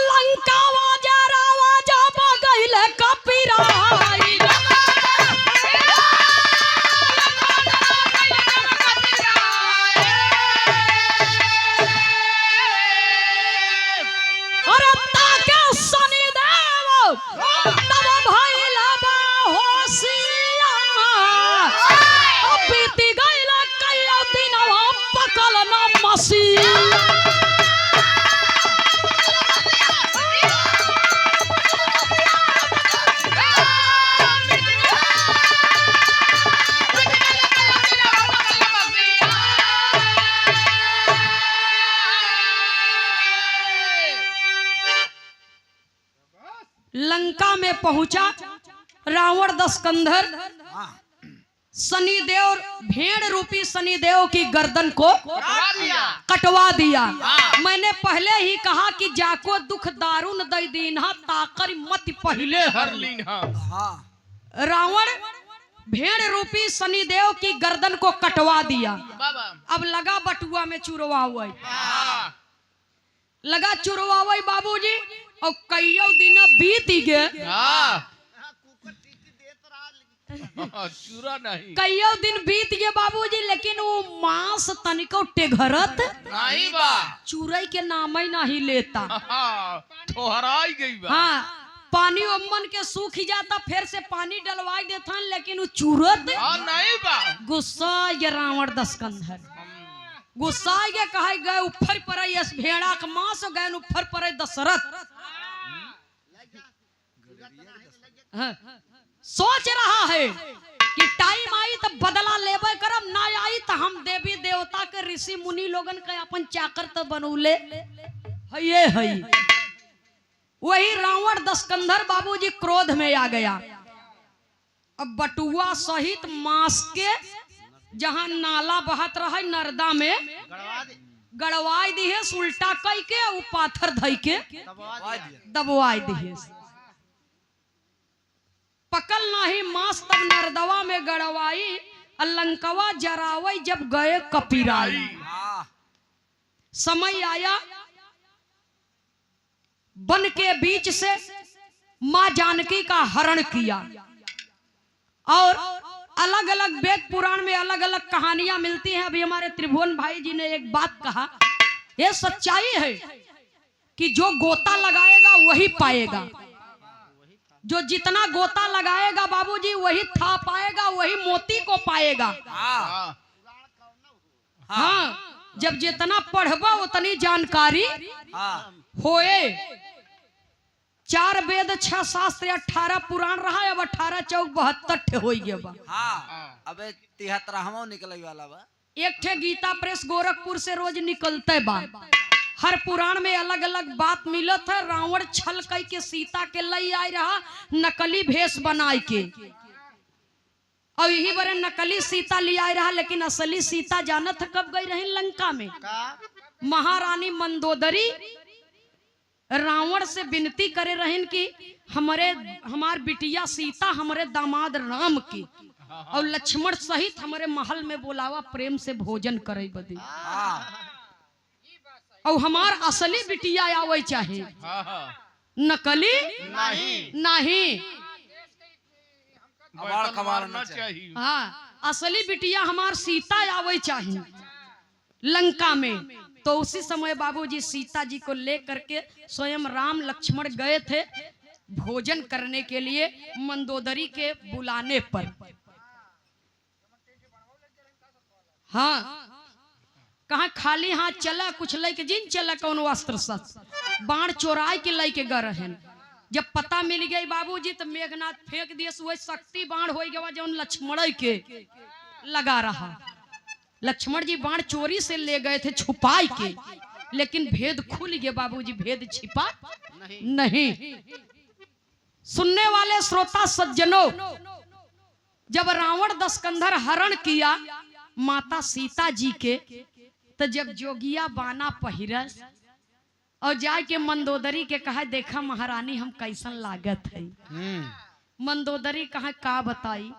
लंकावा जरावा जब गइल कपिराई। अरे ताके शनिदेव तब भइल बा होशिया। अब बीती गइल कइयो दिनवा पकल न मसीहा। लंका में पहुंचा रावण दशकंधर। शनिदेव भेड़ रूपी शनिदेव की गर्दन को कटवा दिया। मैंने पहले ही कहा कि जाको दुख दारुन दई दीन्हा ताकर मत पहले हर लीन्हा। रावण भेड़ रूपी शनिदेव की गर्दन को कटवा दिया। अब लगा बटुआ में चुरवा हुआ, लगा चुरवा हुआ बाबूजी। और कईयों दिन बीत गए, चूरा नहीं, कईयों दिन बीत गए बाबूजी, लेकिन वो मांस तनिको टेघरत नहीं बा, चूरई के नाम ही नहीं लेता। ठोहराई गई बा। हाँ, पानी अम्मन के सूख जाता, फिर से पानी डलवाई देता, लेकिन वो चूरत नहीं बा। गुस्सा ये रावण दशकंधर गुस्सा के कहा गए ऊपर पर भेड़ा का मांस गए ऊपर पर दशरथ। हाँ, सोच रहा है कि टाइम आई तो बदला लेबे करब, ना आई तो हम देवी देवता के ऋषि मुनि लोगन के अपन चाकर तो बनौले है। वही रावण दशकंधर बाबूजी क्रोध में आ गया। अब बटुआ सहित मांस के जहां नाला बहत रहा नर्दा में गड़वाई दिहे, उल्टा कई के उ पाथर धई के दबवाई दिहे। पकल नाही मांस तब नरदवा में गड़वाई। लंकवा जरावई जब गए कपिराई। समय आया वन के बीच से मां जानकी का हरण किया। और अलग अलग वेद पुराण में अलग अलग कहानियां मिलती हैं। अभी हमारे त्रिभुवन भाई जी ने एक बात कहा, यह सच्चाई है कि जो गोता लगाएगा वही पाएगा। जो जितना गोता लगाएगा बाबूजी वही था पाएगा, वही मोती को पाएगा। हाँ, जब जितना पढ़बा उतनी जानकारी होए। 4 वेद 6 शास्त्र 18 पुराण रहा। अब 18 चौक 72 हो गया बा। अबे 73वां निकले वाला बा। एक ठे गीता प्रेस गोरखपुर से रोज निकलते बा। हर पुराण में अलग अलग बात मिलत है। रावण छल कई के सीता के लई आई रहा, नकली भेष बनाई के, और यही बारे नकली सीता ले आई रहा। लेकिन असली सीता जानत कब गई रही लंका में। महारानी मंदोदरी रावण से विनती करे रहन कि हमार बिटिया सीता हमारे दामाद राम की और लक्ष्मण सहित हमारे महल में बोलावा, प्रेम से भोजन करे बदे, और हमार असली बिटिया आवे चाहे, नकली नहीं। हाँ, असली बिटिया हमार सीता आवे चाहे लंका में। तो उसी समय बाबूजी सीता जी को लेकर के स्वयं राम लक्ष्मण गए थे भोजन करने के लिए मंदोदरी के बुलाने पर। हाँ, कहा खाली हाथ चला, कुछ लेके जिन चला कौन वस्त्र सच बाण चोराय के लेके गए रहन। जब पता मिल गई बाबूजी तो मेघनाथ फेंक दिए, वही शक्ति बाण हो गया जो लक्ष्मण के लगा रहा। लक्ष्मण जी बाण चोरी से ले गए थे छुपाई के, लेकिन भेद खुल गया बाबूजी, भेद छिपा नहीं। सुनने वाले श्रोता सज्जनों, जब रावण दशकंधर हरण किया माता सीता जी के, तो जब जोगिया बाना पहिरस और जाके मंदोदरी के कहा, देखा महारानी हम कैसन लागत है। मंदोदरी कहा का बताई,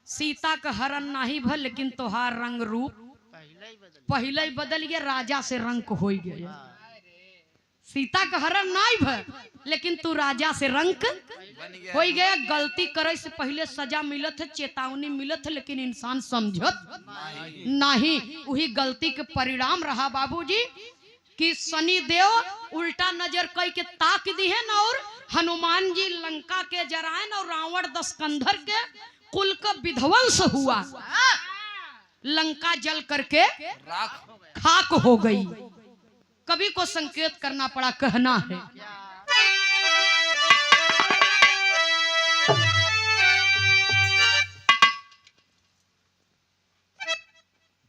सीता का हरण नहीं भल लेकिन तोहार रंग रूप पहले ही बदल गया, राजा से रंग हो गया। सीता का हरण नहीं भल लेकिन तू राजा से रंग हो गया। गलती करे से पहले सजा मिलत है, चेतावनी मिलत है, लेकिन इंसान समझत नहीं। वही गलती के परिणाम रहा बाबूजी कि शनि देव उल्टा नजर कई के ताक दी है ना, और हनुमान जी लंका के जराए और रावण दशकंधर के कुल का विध्वंस हुआ। लंका जल करके खाक हो गई। कवि को संकेत करना पड़ा, कहना है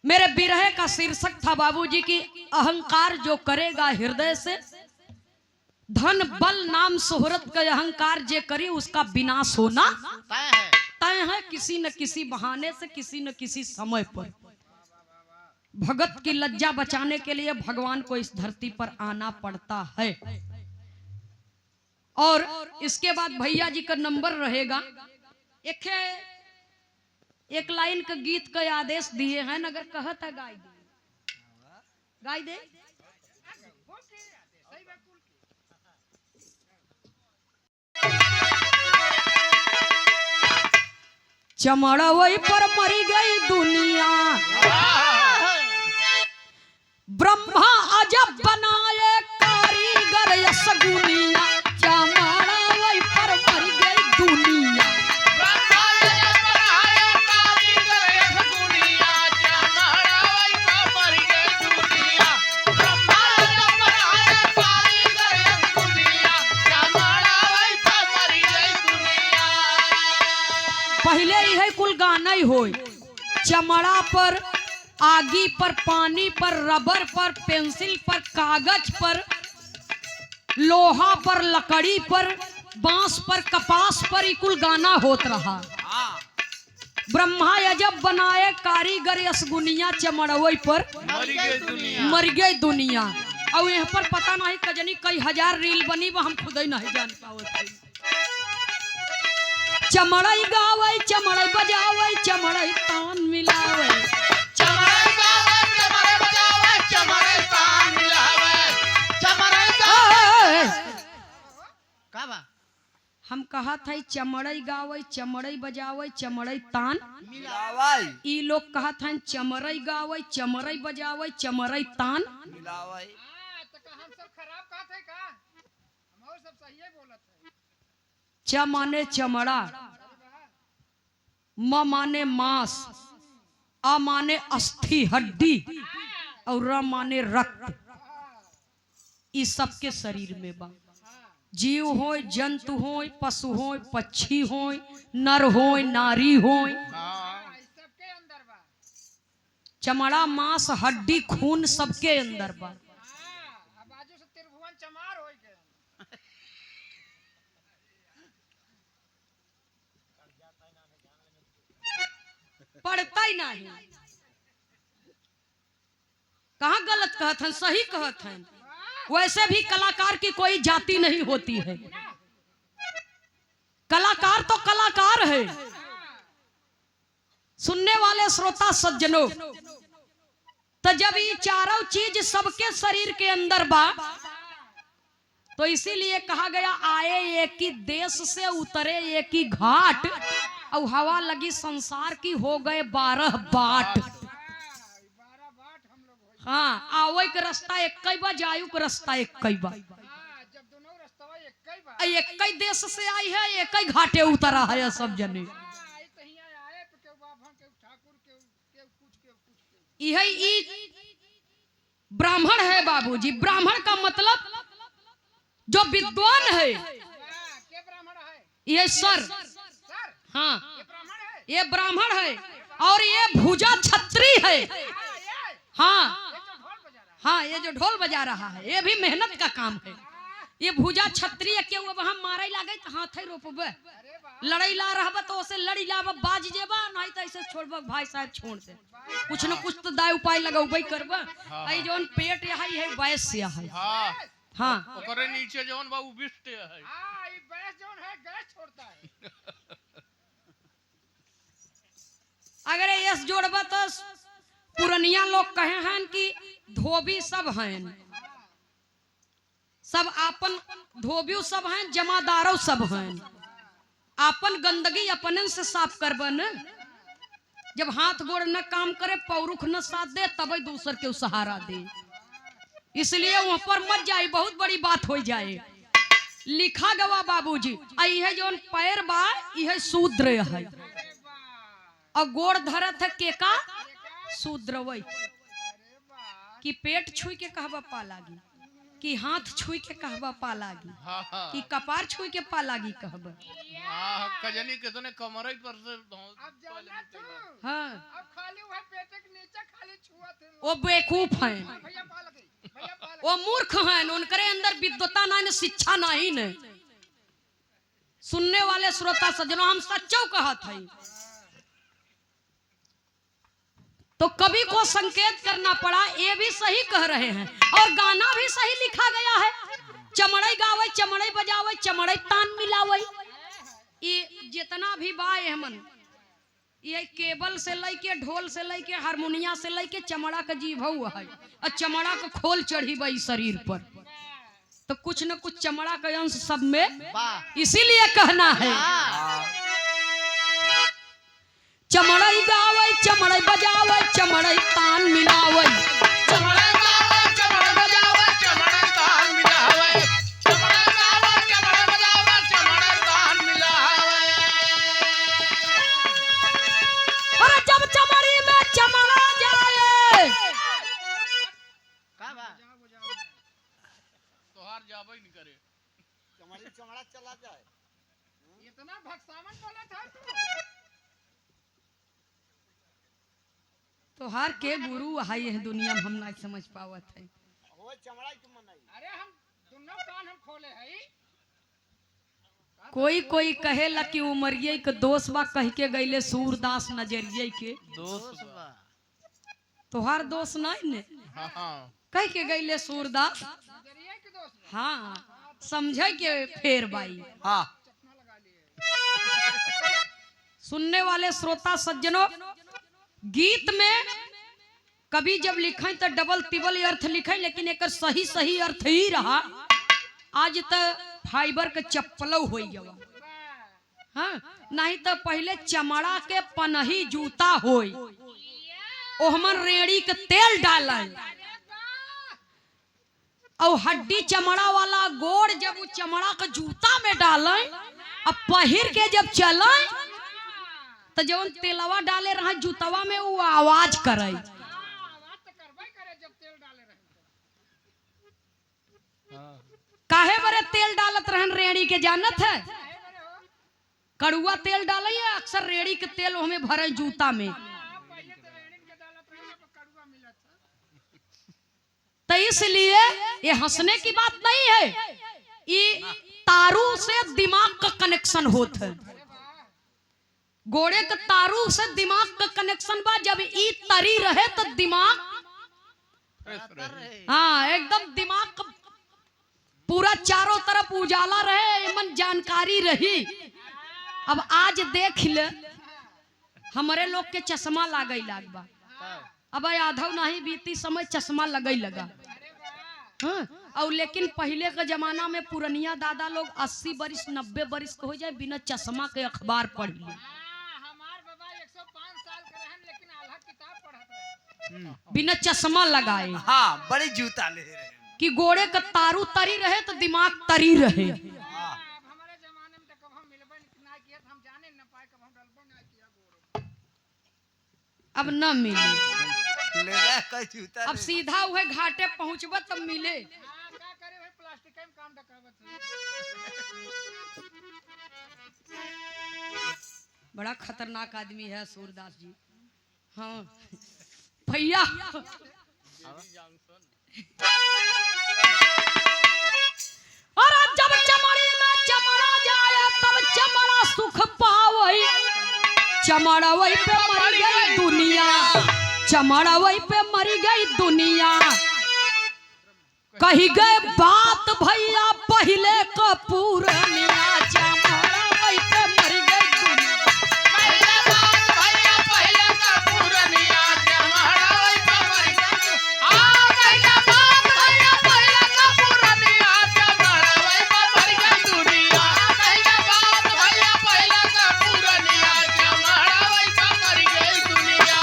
मेरे बिरहे का शीर्षक था बाबूजी की अहंकार जो करेगा हृदय से, धन बल नाम शोहरत का अहंकार जे करी उसका विनाश होना तय है। किसी न किसी बहाने से, किसी न किसी समय पर भगत की लज्जा बचाने के लिए भगवान को इस धरती पर आना पड़ता है। और इसके बाद भैया जी का नंबर रहेगा। एक लाइन का गीत का आदेश दिए हैं, अगर कहता गाय दे, गाय दे। चमड़वई पर मरी गई दुनिया, ब्रह्मा अजब बनाए कारीगर यसगुनिया। चमड़वई पर मरी गई दुनिया, पहले यह कुल गाना ही हो। चमड़ा पर, आगी पर, पानी पर, रबर पर, पेंसिल पर, कागज पर, लोहा पर, लकड़ी पर, बांस पर, कपास पर ही कुल गाना होत रहा। ब्रह्मा अजब बनाए कारीगर यसगुनिया, चमड़वई पर मर गई दुनिया। और यहाँ पर पता नहीं कजनी कई हजार रील बनी, वो हम खुद ही नहीं जान पावत। चमड़ई गावई, चमड़ई बजावई, चमड़ई तान मिलावई, चमड़ई गावे, चमड़ई बजावे, चमड़ई तान मिलावे, चमड़ई गावे। का बा? हम कहा था चमड़ई गावई, चमड़ई बजावई, चमड़ई तान मिलावई। ई लोग कहा था चमड़ई गावई, चमड़ई बजावई, चमड़ई तान मिलावई। तो हम सब खराब कहा थे का? हम और सब सही बोलत है। च माने चमड़ा, म माने मांस, आ माने अस्थि हड्डी, और र माने रक्त। इस सबके शरीर में बा। जीव हो, जंतु हो, पशु हो, पक्षी हो, नर हो, नारी हो, सबके अंदर बा। चमड़ा, मांस, हड्डी, खून सबके अंदर बा। अब बाजू से त्रिभुवन चमार हो गए। पढ़ता ही नहीं। कहाँ गलत कहत हैं, सही कहत हैं। वैसे भी कलाकार की कोई जाति नहीं होती है। कलाकार तो कलाकार है। सुनने वाले श्रोता सज्जनों, तो जब ये चारों चीज सबके शरीर के अंदर बा, तो इसीलिए कहा गया आए एक ही देश से उतरे एक ही घाट, और हवा लगी संसार की हो गए 12 बाट। हाँ, आवे के रास्ता एक बा, जायु के रास्ता एक बा। जब दोनों रास्ता एक बा, एक ही देश से आई है, एक ही घाटे उतरा है सब जने। यही ब्राह्मण है बाबूजी। ब्राह्मण का मतलब जो विद्वान है, ये सर, हाँ ये ब्राह्मण है। और ये भुजा छत्री है। हाँ हाँ, ये जो ढोल बजा रहा है ये भी मेहनत का काम है। ये भुजा छत्री है। क्यों वहां मारे लागे तो हाथ ही रोपबे, लड़ाई ला रहा तो उसे लड़ी ला बाज जेबा, नहीं तो ऐसे छोड़बा भाई साहब छोड़ दे। कुछ न कुछ तो दाय उपाय लगाऊबे करबा। आई जोन पेट यही है वैस है। हाँ ओकरे नीचे जौन बा उ बिस्ट है। हाँ ये गैस जोन है गैस छोड़ता है। अगर यस जोड़बा तो पुरनिया लोग कहे हैं कि धोबी सब हैं, सब आपन धोबी सब हैं, जमादारों सब हैं। आपन गंदगी अपने से साफ करबन। जब हाथ गोड़ न काम करे, पौरुख न साथ दे, तब दूसर के सहारा दे। इसलिए वहां पर मत जाए, बहुत बड़ी बात हो जाए। लिखा गवा बाबूजी, यह जोन पैर बा यह शूद्र है, और गोड़ धरत है केका शूद्र वही। कि पेट छुई के कहबा पा लागी, कि हाथ छुई के कहबा पा लागी, कि कपार छुई के पा लागी कहबा। कजनी के तने कमर पर से अब जाना तू। हाँ अब खाली वह पेट के नीचे खाली छुआ थे। वो बेवकूफ हैं, भैया पा लगे, भैया पा लगे। वो मूर्ख हैं, उनकरे अंदर विद्वता नहीं, शिक्षा नहीं न। सुनने वाले श्रोता सज्जनों, हम सच्चो कहत है। तो कवि को संकेत करना पड़ा, ये भी सही कह रहे हैं और गाना भी सही लिखा गया है। चमड़ई गावे, चमड़ई बजावे, चमड़ई तान मिलावे। ये जितना भी बाय हमन, ये केबल से लेके, ढोल से लेके, हारमोनिया से लेके, चमड़ा का जीभ है और चमड़ा का खोल चढ़ी बई शरीर पर। तो कुछ न कुछ चमड़ा का अंश सब में, इसीलिए कहना है चमड़ई गावे, चमड़ई बजावे, चमड़ई तान मिलावे। चमड़े गावे, चमड़े बजावे, चमड़े तान मिलावे। चमड़े गावे, चमड़े बजावे, चमड़े तान मिलावे। अरे जब चमड़ी में चमड़ा जाए, तोहार जाबे नहीं करे। चमड़ा चला जाए। इतना भक्सावन बोला था तू। तो हर के गुरु आई है दुनिया में, हम नहीं समझ पावत है। वो चमड़ा की मनाई। अरे हम दोनों कान हम खोले हैं। कोई कोई कहेला कि उमरिये के दोस्त बा, कह के गईले सूरदास नजरिये के दोस्त बा। तोहार दोस्त नहीं ने, हाँ कह के गईले सूरदास। नजरिए के दोस्त हाँ समझे के फेर बाई। हाँ चपना लगा लिए। सुनने वाले श्रोता सज्जनों, गीत में कभी जब लिखे तो डबल तिबल अर्थ लिखे, लेकिन एक सही सही अर्थ ही रहा। आज तो फाइबर के चप्पल हो गया, हाँ नहीं तो पहले चमड़ा के पनही जूता होई, ओहमन रेड़ी के तेल डाले और हड्डी चमड़ा वाला गोड़ जब वो चमड़ा के जूता में डाले अब पहिर के जब चले तो जवन तेलवा डाले रहा जूतवा में वो आवाज करे। आवाज तो करबे करे जब तेल डाले रहे। काहे बरे तेल डालत रहन रेड़ी के जानत है? कड़ुआ तेल डाले अक्सर रेड़ी के तेल हमें भरे जूता में। पहले तो रेड़ी के डालत रहे तो कड़ुआ मिलत था। तो इसलिए ये हंसने की बात नहीं है, ये तारू से दिमाग का कनेक्शन होता है। घोड़े के तारू से दिमाग का कनेक्शन बा, जब ई तरी रहे तो दिमाग हाँ एकदम दिमाग का पूरा चारों तरफ उजाला रहे, मन जानकारी रही। अब आज देख ले हमारे लोग के चश्मा लागई लागबा, अब आधव नहीं बीती समय चश्मा लगई लगा। हाँ और लेकिन पहले के जमाना में पुरनिया दादा लोग 80 बरिस 90 बरिस के हो जाए बिना चश्मा के अखबार पढ़ ले। हमार बाबा 105 साल के रहन लेकिन आल्हा किताब पढ़त रहे। बिना चश्मा लगाए। हाँ बड़ी जूता ले रहे हैं। कि घोड़े का तारू तरी रहे तो दिमाग तरी रहे। अब हमारे जमाने में तो कब हम मिलबे ना किया, हम जाने न पाए, कब हम डलबे ना किया गोरो। अब न मिले, ले रहा कोई जूता अब सीधा हुए घाटे पहुंचबा तब मिले। हां का करे भाई, प्लास्टिक में काम डकावत है। बड़ा खतरनाक आदमी है सूरदास जी। हाँ भैया और जब चमड़ी में चमड़ा जाए तब चमड़ा सुख पावे। चमड़वई पे मर गई दुनिया, चमड़वई पे मर गई दुनिया। कही गए बात भैया पहले कपूरनिया चमड़वई पे मर गई दुनिया। पहले बात भैया पहले कपूरनिया चमड़वई पे मर गई। पहले बात भैया पहले कपूरनिया चमड़वई पे मर गई दुनिया। पहले बात भैया पहले कपूरनिया चमड़वई पे मर गई दुनिया।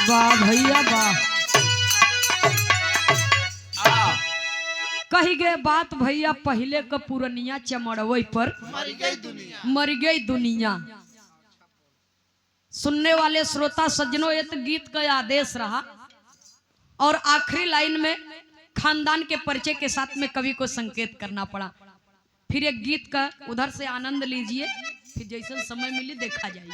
वाह भैया वाह। कही गए बात भैया पहले कपूरनिया चमड़वई पर मर गई दुनिया। मर गई दुनिया। सुनने वाले श्रोता सज्जनों, ये तो गीत का आदेश रहा और आखिरी लाइन में खानदान के परिचय के साथ में कवि को संकेत करना पड़ा। फिर एक गीत का उधर से आनंद लीजिए, फिर जैसे समय मिले देखा जाए।